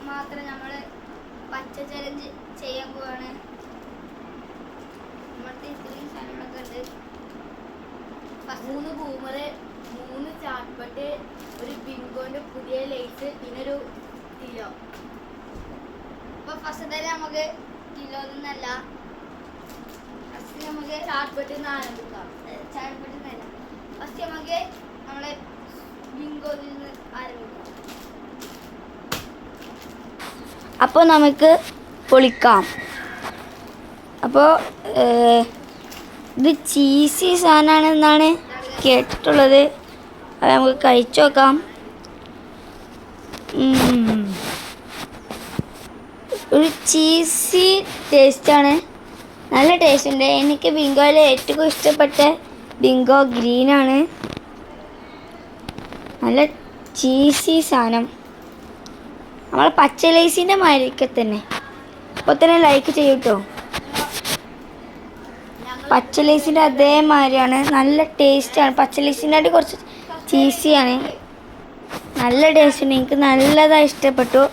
മാത്രം നമ്മൾ പച്ച ചലഞ്ച് ചെയ്യാൻ പോവാണ്. നമ്മളുടെ ഇത്രയും സാധനങ്ങളൊക്കെ ഉണ്ട്. 3 ബൂമർ, 3 ചാട്ട്പട്ട്, ഒരു ബിങ്കോന്റെ പുതിയ ലൈറ്റ്, പിന്നെ ഒരു കിലോ. അപ്പൊ ഫസ്റ്റ് തന്നെ നമുക്ക് കിലോ ഒന്നല്ല, ഫസ്റ്റ് നമുക്ക് ചാട്ട്പട്ടിൽ നിന്ന് ആരംഭിക്കാം. ചാട്ട്പട്ടിൽ നിന്നല്ല, ഫസ്റ്റ് നമുക്ക് നമ്മളെ ബിങ്കോയിൽ നിന്ന് ആരംഭിക്കാം. അപ്പോൾ നമുക്ക് പൊളിക്കാം. അപ്പോൾ ഇത് ചീസി സാധനമാണെന്നാണ് കേട്ടിട്ടുള്ളത്. അത് നമുക്ക് കഴിച്ചു നോക്കാം. ഒരു ചീസി ടേസ്റ്റാണ്, നല്ല ടേസ്റ്റ് ഉണ്ട്. എനിക്ക് ബിങ്കോയിൽ ഏറ്റവും ഇഷ്ടപ്പെട്ട ബിങ്കോ ഗ്രീനാണ്. നല്ല ചീസി സാധനം, നമ്മളെ പച്ച ലൈസിൻ്റെ മാതിരിയൊക്കെ തന്നെ. അപ്പോൾ തന്നെ ലൈക്ക് ചെയ്യൂട്ടോ. പച്ച ലൈസിൻ്റെ അതേമാതിരിയാണ്, നല്ല ടേസ്റ്റാണ്. പച്ച ലൈസിനായിട്ട് കുറച്ച് ചീസിയാണ്, നല്ല ടേസ്റ്റ് ഉണ്ട്. എനിക്ക് നല്ലതായി ഇഷ്ടപ്പെട്ടു.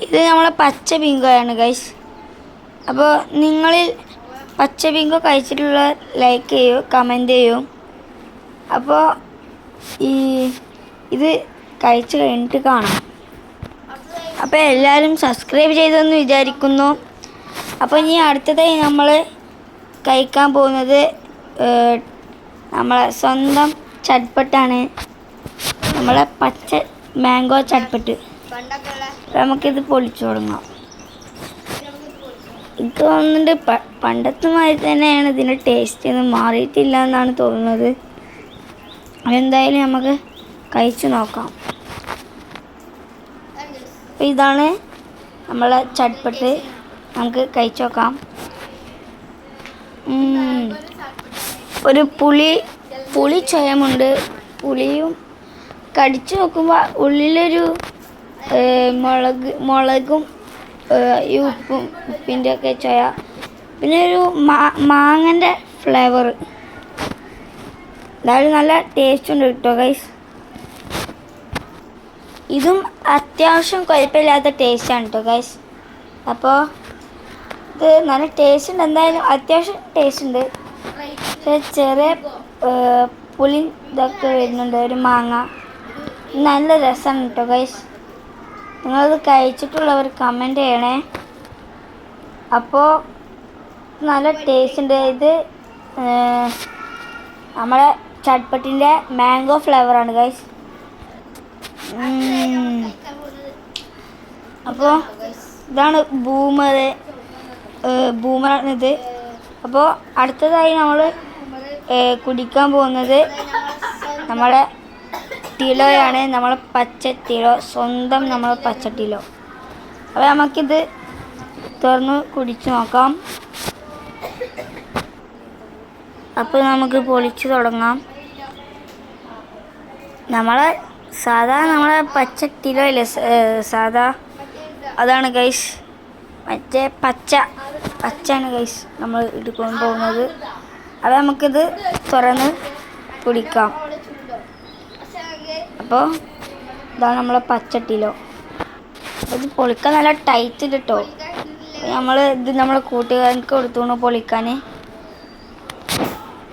ഇത് നമ്മളെ പച്ച ബിങ്കോയാണ് ഗൈസ്. അപ്പോൾ നിങ്ങളിൽ പച്ച ബിങ്കോ കഴിച്ചിട്ടുള്ള ലൈക്ക് ചെയ്യൂ, കമൻറ്റ് ചെയ്യൂ. അപ്പോൾ ഇത് കഴിച്ച് കഴിഞ്ഞിട്ട് കാണാം. അപ്പോൾ എല്ലാവരും സബ്സ്ക്രൈബ് ചെയ്തെന്ന് വിചാരിക്കുന്നു. അപ്പോൾ ഇനി അടുത്തതായി നമ്മൾ കഴിക്കാൻ പോകുന്നത് നമ്മളെ സ്വന്തം ചട്ട്പട്ടാണ്, നമ്മളെ പച്ച മാംഗോ ചട്ട്പട്ട്. നമുക്കിത് പൊളിച്ചു തുടങ്ങാം. എനിക്ക് തോന്നുന്നുണ്ട് പണ്ടത്തെ മാതിരി തന്നെയാണ് ഇതിൻ്റെ ടേസ്റ്റ്, ഒന്നും മാറിയിട്ടില്ല എന്നാണ് തോന്നുന്നത്. അതെന്തായാലും നമുക്ക് കഴിച്ചു നോക്കാം. അപ്പോൾ ഇതാണ് നമ്മളെ ചട്ട്പട്ട്, നമുക്ക് കഴിച്ചു നോക്കാം. ഒരു പുളി ചൊയമുണ്ട്. പുളിയും കടിച്ചു നോക്കുമ്പോൾ ഉള്ളിലൊരു മുളകും ഈ ഉപ്പിൻ്റെ ഒക്കെ ചൊയ, പിന്നെ ഒരു മാങ്ങൻ്റെ ഫ്ലേവർ. എന്തായാലും നല്ല ടേസ്റ്റ് ഉണ്ട് കേട്ടോ ഗൈസ്. ഇതും അത്യാവശ്യം കുഴപ്പമില്ലാത്ത ടേസ്റ്റാണ് കേട്ടോ ഗൈസ്. അപ്പോൾ ഇത് നല്ല ടേസ്റ്റ് ഉണ്ട്, എന്തായാലും അത്യാവശ്യം ടേസ്റ്റ് ഉണ്ട്. പക്ഷേ ചെറിയ പുളി ഇതൊക്കെ വരുന്നുണ്ട്, ഒരു മാങ്ങ. നല്ല രസമാണ് കേട്ടോ ഗൈസ്. നിങ്ങളത് കഴിച്ചിട്ടുള്ളവർ കമൻറ്റ് ചെയ്യണേ. അപ്പോൾ നല്ല ടേസ്റ്റ് ഉണ്ട്. ഇത് നമ്മളെ ചട്ട്പട്ടിൻ്റെ മാംഗോ ഫ്ലേവറാണ് ഗൈസ്. അപ്പോൾ ഇതാണ് ബൂമറാണിത്. അപ്പോൾ അടുത്തതായി നമ്മൾ കുടിക്കാൻ പോകുന്നത് നമ്മളെ ടിലോയാണ്, നമ്മളെ പച്ച ടിലോ, സ്വന്തം നമ്മളെ പച്ച ടിലോ. അപ്പോൾ നമുക്കിത് തുറന്ന് കുടിച്ച് നോക്കാം. അപ്പോൾ നമുക്ക് പൊളിച്ച് തുടങ്ങാം. നമ്മളെ നമ്മളെ പച്ച ടിലോ ഇല്ലേ, സാധാ അതാണ് ഗൈസ്. മറ്റേ പച്ചയാണ് ഗൈസ് നമ്മൾ എടുക്കാൻ പോകുന്നത്. അപ്പോൾ നമുക്കിത് തുറന്ന് കുടിക്കാം. അപ്പോൾ ഇതാണ് നമ്മളെ പച്ച ടിലോ. ഇത് പൊളിക്കാൻ നല്ല ടൈറ്റ് കിട്ടോ. ഇത് നമ്മളെ കൂട്ടുകാർക്ക് കൊടുത്തോണ്ട് പൊളിക്കാൻ.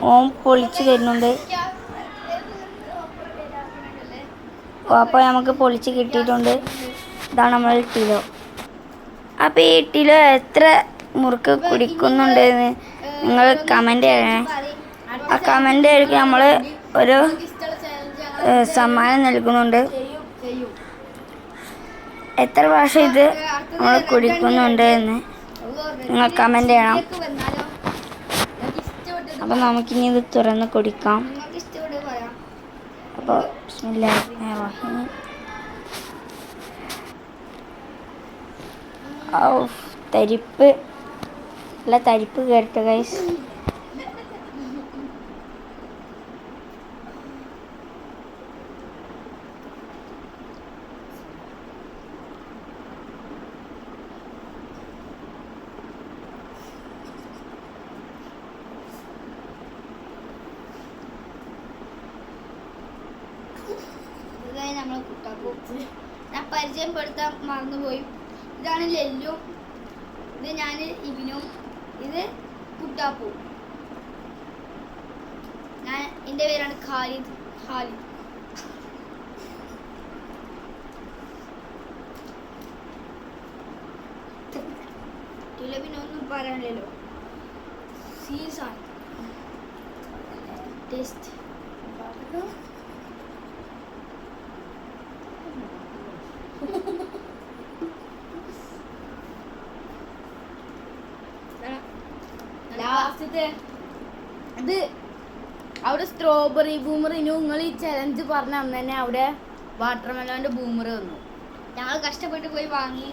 ഓൻ പൊളിച്ച് തരുന്നുണ്ട്. അപ്പോൾ നമുക്ക് പൊളിച്ച് കിട്ടിയിട്ടുണ്ട്. ഇതാണ് നമ്മളെ ടിലോ. അപ്പോൾ ഈ ടിലോ എത്ര മുറുക്ക് കുടിക്കുന്നുണ്ടെന്ന് നിങ്ങൾ കമൻറ്റ് ചെയ്യണേ. ആ കമൻറ്റ് ആയിരിക്കും നമ്മൾ ഒരു സമ്മാനം നൽകുന്നുണ്ട്. എത്ര പ്രാവശ്യം ഇത് നമ്മൾ കുടിക്കുന്നുണ്ട് എന്ന് നിങ്ങൾ കമൻറ്റ് ചെയ്യണം. അപ്പോൾ നമുക്കിനി ഇത് തുറന്ന് കുടിക്കാം. അപ്പോൾ തരിപ്പ്, നല്ല തരിപ്പ് കേട്ടോ ഗൈസ്. നമ്മൾ പരിചയപ്പെടുത്താൻ മറന്നുപോയി. ഇതാണ് ലല്ലു, ഇത് ഞാൻ ഇബിനും, ഇത് കുട്ടാപ്പു. എൻ്റെ പേരാണ് ഖാലിദ്. പിന്നെ ഒന്നും പറയാനില്ലല്ലോ. സീസാണ് ടേസ്റ്റ്. ലാസ്റ്റത്തെ ഇത് അവിടെ സ്ട്രോബെറി ബൂമർ. ഇനി നിങ്ങൾ ഈ ചലഞ്ച് പറഞ്ഞ അന്ന് തന്നെ അവിടെ വാട്ടർമെലോന്റെ ബൂമർ വന്നു. ഞങ്ങൾ കഷ്ടപ്പെട്ട് പോയി വാങ്ങി.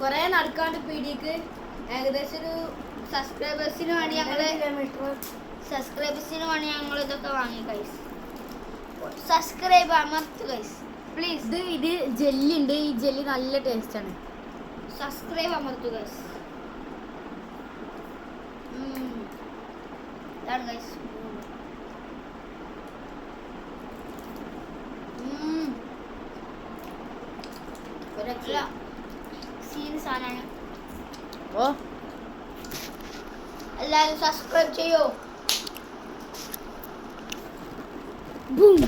കുറെ നടക്കാണ്ട് പീടിക്ക് ഏകദേശം ഒരു സബ്സ്ക്രൈബേഴ്സിന് വേണ്ടി ഞങ്ങൾ ഇതൊക്കെ വാങ്ങി ഗൈസ്. സബ്സ്ക്രൈബ് അമർത്ത് ഗൈസ് പ്ലീസ്. ഇത് ജെല്ലി ഉണ്ട്. ഈ ജെല്ലി നല്ല ടേസ്റ്റ് ആണ്. സബ്സ്ക്രൈബ് അമർത്തു ഗൈസ്. ഇതാണ് ഗൈസ്. സീരിയസ് സാധനമാണ്. ഓ എല്ലാവരും സബ്സ്ക്രൈബ് ചെയ്യോ. ബൂം.